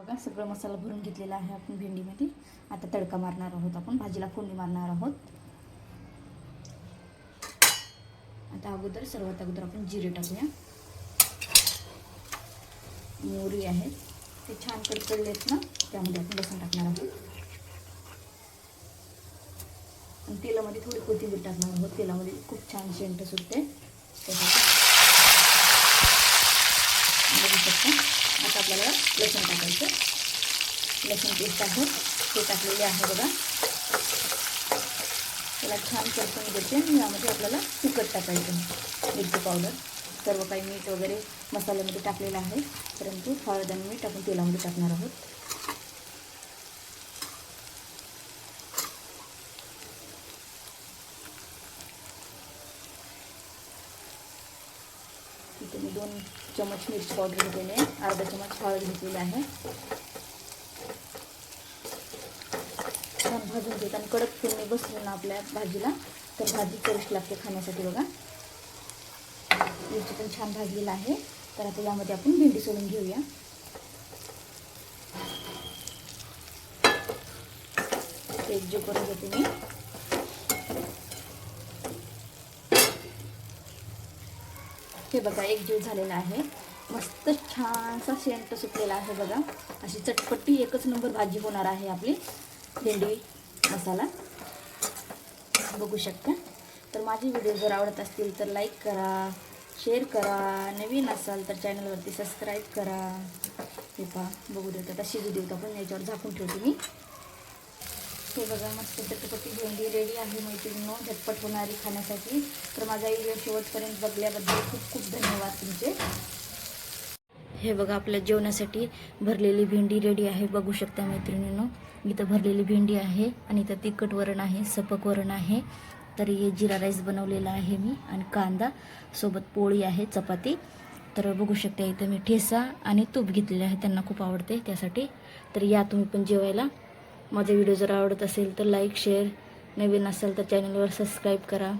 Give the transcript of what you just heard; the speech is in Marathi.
बघा सगळं मसाला भरून घेतलेला आहे आपण भेंडीमध्ये। आता तडका मारणार आहोत, आपण भाजीला फोडणी मारणार आहोत। आता सर्वात अगोदर आपण जिरे टाकूया। मोहरी आहे ते छान कडकडलेत ना, त्यामध्ये आपण लसूण टाकणार आहोत आणि तेलामध्ये थोडी कोथिंबीर टाकणार आहोत। तेलामध्ये खूप छान सेंट सुटते त्यासाठी बघू शकता। आता आपल्याला लसूण टाकायचं, लसूण पेस्ट आहे ते टाकलेले आहे बघा। त्याला छान परतून घेते आणि यामध्ये आपल्याला तिखट टाकायचं, मिरची पावडर, सर्व काही मीठ वगैरे मसाल्यामध्ये टाकलेलं आहे, परंतु हळद आणि मीठ आपण तेलामध्ये टाकणार आहोत। इथे मी 2 चमच मिरची पावडर घेतलेली आहे, अर्धा चमच हळद घेतलेली आहे। छान भाजून घेत आणि कडक फोडणी बसली ना आपल्या भाजीला तर भाजी चविष्ट लागते खाण्यासाठी बघा। मिरची पण छान भाजलेला आहे, तर आता यामध्ये आपण भेंडी सोलून घेऊया। एकजीव करून घेते मी। हे बघा एकजीव झालेला आहे, मस्त छानसा सेंट सुटलेला आहे बघा। अशी चटपटी एकच नंबर भाजी होणार आहे आपली भेंडी मसाला, बघू शकता। तर माझे व्हिडिओ जर आवडत असतील तर लाईक करा, शेअर करा, नवीन असाल तर चॅनलवरती सबस्क्राईब करा। हे पहा बघू देत, आता शिजू देत आपण, याच्यावर झाकून ठेवते मी। हे बघा मस्त चटपटी भेंडी रेडी आहे मैत्रिणींनो, झटपट होणारी खाण्यासाठी। तर माझा व्हिडिओ शेवटपर्यंत बघल्याबद्दल खूप खूप धन्यवाद तुमचे। हे बघा आपल्या जेवणासाठी भरलेली भेंडी रेडी आहे, बघू शकता मैत्रिणींनो। इथं भरलेली भेंडी आहे आणि इथं तिखट वरण आहे, सपक वरण आहे, तर हे जिरा राईस बनवलेला आहे मी, आणि कांदा सोबत पोळी आहे, चपाती। तर बघू शकता इथं मी ठेचा आणि तूप घेतलेले आहे, त्यांना खूप आवडते त्यासाठी। तर या तुम्ही पण जेवायला। माझा व्हिडिओ जर आवडत असेल तर लाईक शेअर, नवीन असाल तर चॅनलवर सबस्क्राईब करा।